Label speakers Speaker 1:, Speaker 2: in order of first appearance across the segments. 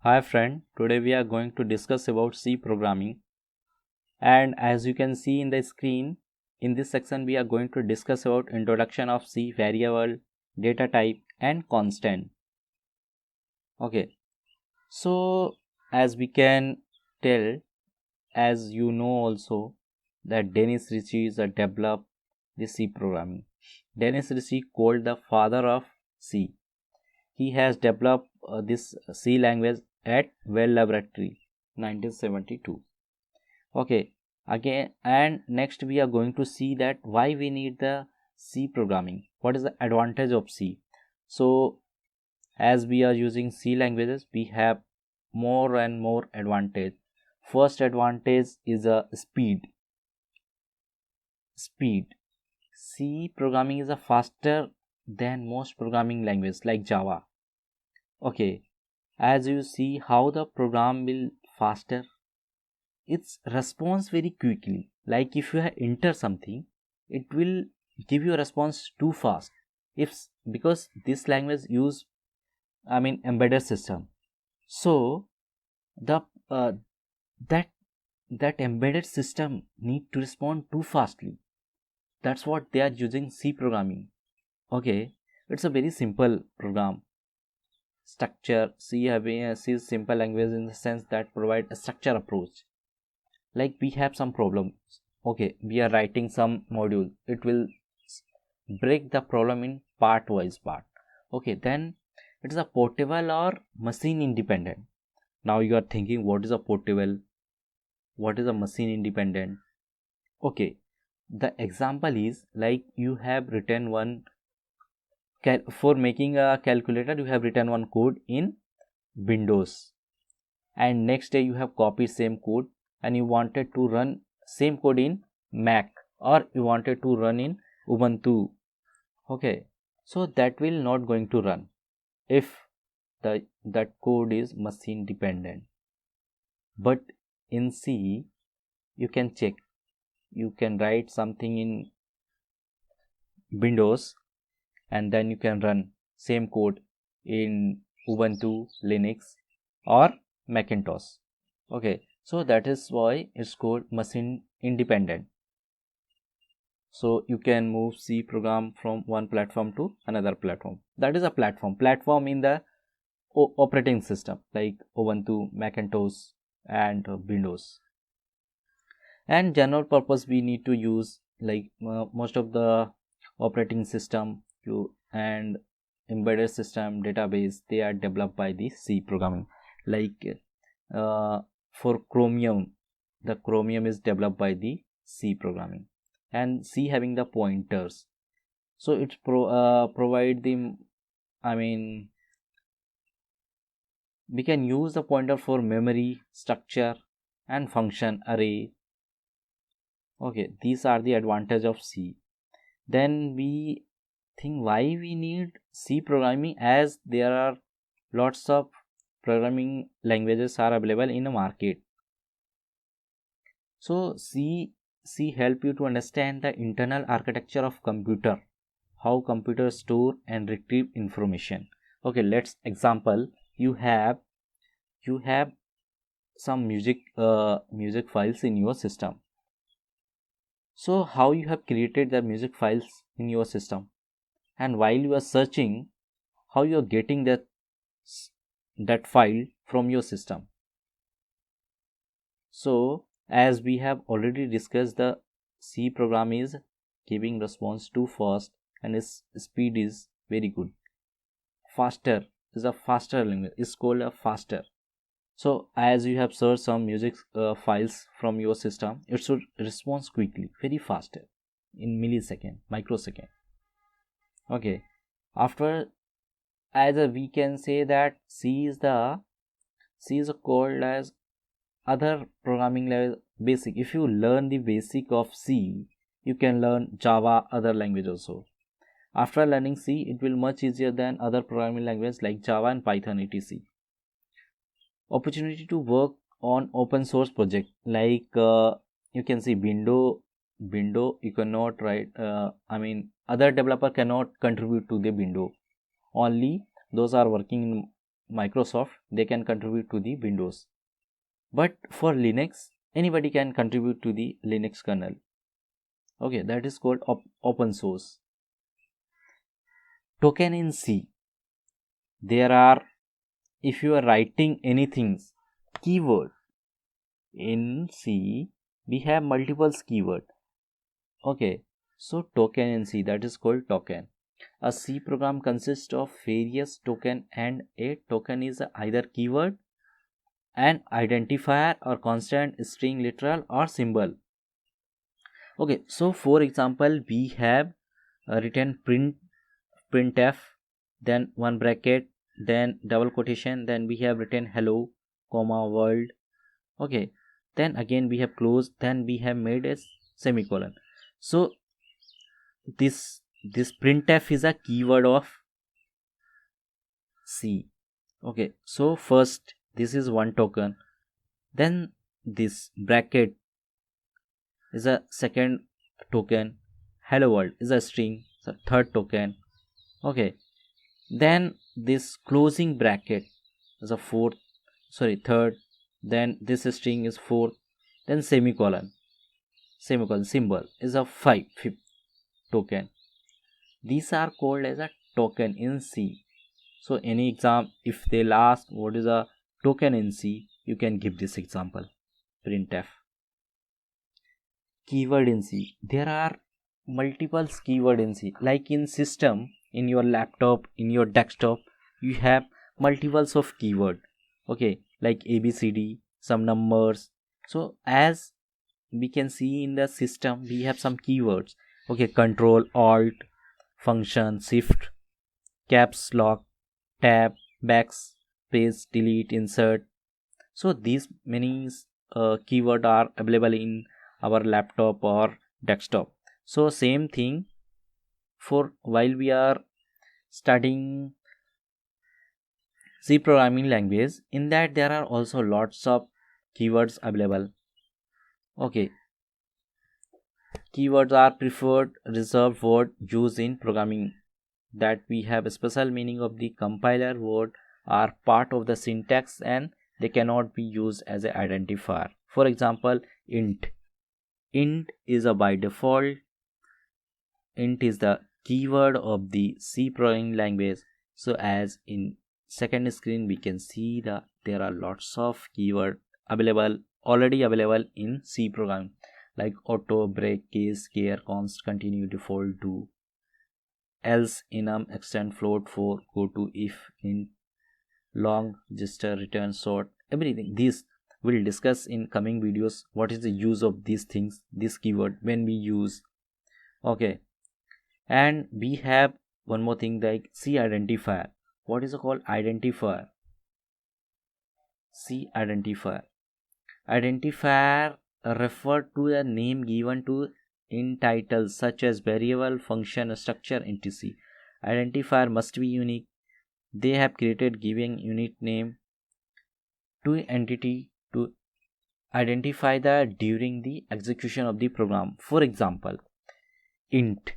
Speaker 1: Hi friend, today we are going to discuss about C programming, and as you can see in the screen, in this section we are going to discuss about introduction of C, variable, data type and constant. Okay, so as we can tell, as you know also, that Dennis Ritchie is a developed the C programming. Dennis Ritchie called the father of C. He has developed this C language at Bell Laboratory 1972. Okay, again, and next we are going to see that why we need the C programming. What is the advantage of C? So as we are using C languages, we have more and more advantage. First advantage is a speed. C programming is a faster than most programming languages like Java. Okay, as you see how the program will faster, its response very quickly. Like if you enter something, it will give you a response too fast. If because this language use embedded system, so the that that embedded system need to respond too fastly. That's what they are using C programming. Okay, it's a very simple program structure. C is simple language in the sense that provide a structure approach. Like we have some problems. Okay, we are writing some module. It will break the problem in part wise part. Okay, then it is a portable or machine independent. Now you are thinking, what is a portable? What is a machine independent? Okay, the example is like you have written one for making a calculator, you have written one code in Windows, and next day you have copied same code and you wanted to run same code in Mac, or you wanted to run in Ubuntu. Okay, so that will not going to run if that code is machine dependent. But in C you can check, you can write something in Windows and then you can run same code in Ubuntu, Linux or Macintosh. Okay, so that is why it's called machine independent. So you can move C program from one platform to another platform. That is a platform in the operating system like Ubuntu, Macintosh and Windows. And general purpose we need to use like most of the operating system and embedded system database, they are developed by the C programming. Like for Chromium, the Chromium is developed by the C programming, and C having the pointers, so it provide the I mean we can use the pointer for memory, structure and function array. Okay, these are the advantage of C. Then we think why we need C programming, as there are lots of programming languages are available in the market. So C help you to understand the internal architecture of computer, how computers store and retrieve information. Okay, let's example, you have some music files in your system. So how you have created the music files in your system, and while you are searching, how you are getting that file from your system. So as we have already discussed, the C program is giving response too fast and its speed is very good. Faster is a faster language, is called a faster. So as you have searched some music files from your system, it should respond quickly, very faster, in millisecond, microsecond. Okay, after, as we can say that C is called as other programming level basic. If you learn the basic of C, you can learn Java, other language also. After learning C, it will much easier than other programming languages like Java and Python etc. Opportunity to work on open source project like you can see window you cannot write other developer cannot contribute to the window, only those are working in Microsoft, they can contribute to the Windows. But for Linux, anybody can contribute to the Linux kernel. Okay, that is called open source. Token in C. There are, if you are writing anything, keyword in C, we have multiple keyword. Okay, so token in C, that is called token. A C program consists of various token, and a token is either keyword, an identifier, or constant, string, literal, or symbol. Okay, so for example, we have written printf, then one bracket, then double quotation, then we have written hello, comma, world. Okay, then again we have closed, then we have made a semicolon. So this printf is a keyword of C. Okay, so first this is one token, then this bracket is a second token, hello world is a string, so third token. Okay, then this closing bracket is a third, then this string is fourth, then semicolon symbol is a fifth token. These are called as a token in C. So any exam, if they'll ask what is a token in C, you can give this example, printf. Keyword in C. There are multiple keyword in C. Like in system, in your laptop, in your desktop, you have multiples of keyword. Okay, like ABCD, some numbers. So as we can see in the system, we have some keywords. Okay, control, alt, function, shift, caps lock, tab, backspace, delete, insert. So these many keyword are available in our laptop or desktop. So same thing for while we are studying C programming language, in that there are also lots of keywords available. Okay, keywords are preferred reserved word used in programming that we have a special meaning of the compiler word, are part of the syntax and they cannot be used as an identifier. For example, int is a by default, int is the keyword of the C programming language. So as in second screen we can see that there are lots of keyword already available in C programming, like auto, break, case, care, const, continue, default, do, else, enum, extend, float, for, go to, if, int, long, register, return, sort, everything. This we'll discuss in coming videos. What is the use of these things, this keyword when we use. Okay, and we have one more thing like C identifier. What is it called? Identifier. C identifier. Identifier refer to the name given to in titles such as variable, function, structure, entity. Identifier must be unique. They have created giving unique name to entity to identify the during the execution of the program. For example, int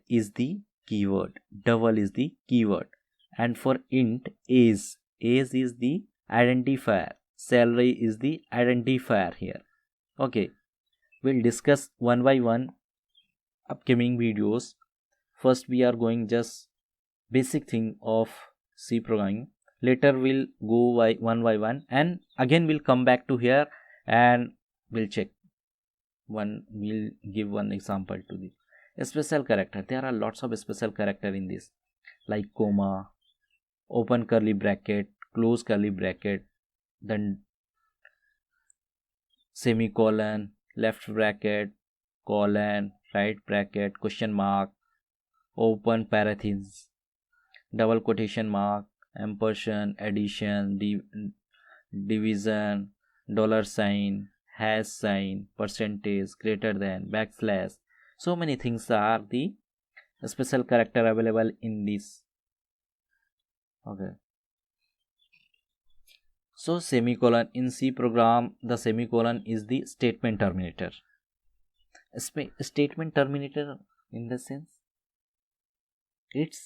Speaker 1: is the keyword, double is the keyword, and for int age is the identifier, salary is the identifier here. Okay, we'll discuss one by one upcoming videos. First we are going just basic thing of C programming. Later we'll go by one, and again we'll come back to here and we'll check we'll give one example to this. A special character. There are lots of special character in this, like comma, open curly bracket, close curly bracket, then semicolon, left bracket, colon, right bracket, question mark, open parenthesis, double quotation mark, ampersand, addition, division, dollar sign, hash sign, percentage, greater than, backslash. So many things are the special character available in this. Okay, so semicolon in C program, the semicolon is the statement terminator. Statement terminator in the sense it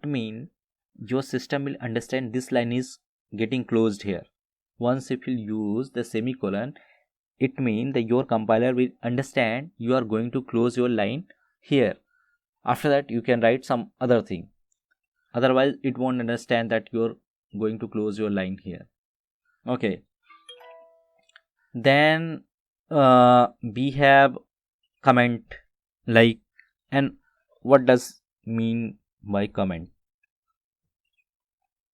Speaker 1: mean your system will understand this line is getting closed here. Once if you use the semicolon, it means that your compiler will understand you are going to close your line here. After that you can write some other thing, otherwise it won't understand that you're going to close your line here. Okay, then we have comment, like, and what does mean by comment?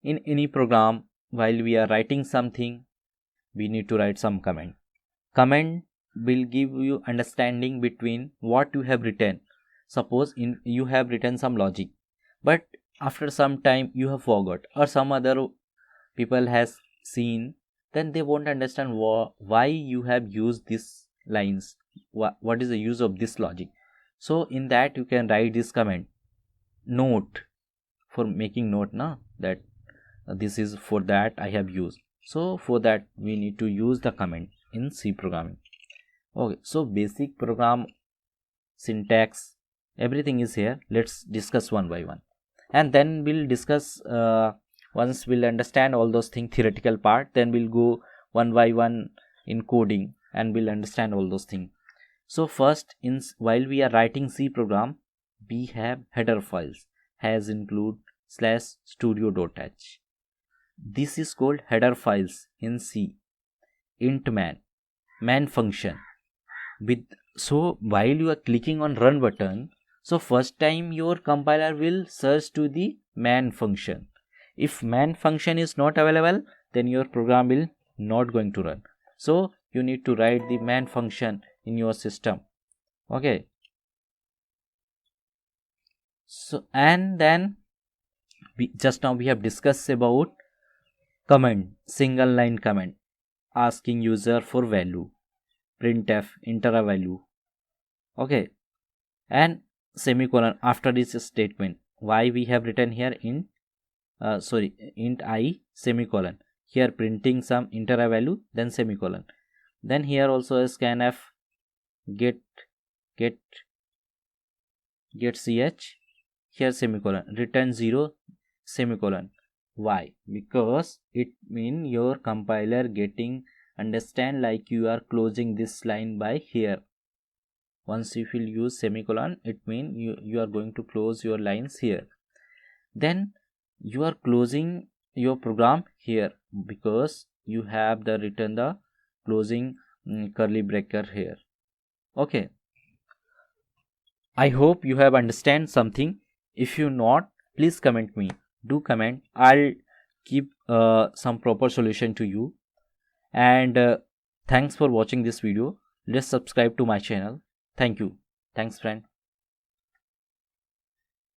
Speaker 1: In any program, while we are writing something, we need to write some comment. Comment will give you understanding between what you have written. Suppose you have written some logic, but after some time you have forgot, or some other people has seen, then they won't understand why you have used these lines, what is the use of this logic. So in that you can write this comment, note, for making note na, that this is for that I have used. So for that we need to use the comment in C programming. Okay, so basic program syntax, everything is here. Let's discuss one by one, and then we'll discuss once we'll understand all those things, theoretical part, then we'll go one by one in coding and we'll understand all those things. So first, while we are writing C program, we have header files has include /studio.h. This is called header files in C. Int man function with. So while you are clicking on run button, so first time your compiler will search to the man function. If man function is not available, then your program will not going to run. So you need to write the man function in your system. Okay, so and then just now we have discussed about comment, single line comment, asking user for value, printf, enter a value. Okay, and semicolon after this statement. Why we have written here int I semicolon, here printing some enter a value, then semicolon. Then here also a scanf get ch, here semicolon, return 0 semicolon. Why? Because it mean your compiler getting understand like you are closing this line by here. Once if you use semicolon, it mean you are going to close your lines here. Then you are closing your program here because you have the written the closing curly bracket here. Okay, I hope you have understand something. If you not, please comment me. Do comment. I'll keep some proper solution to you. And thanks for watching this video. Let's subscribe to my channel. Thank you. Thanks, friend.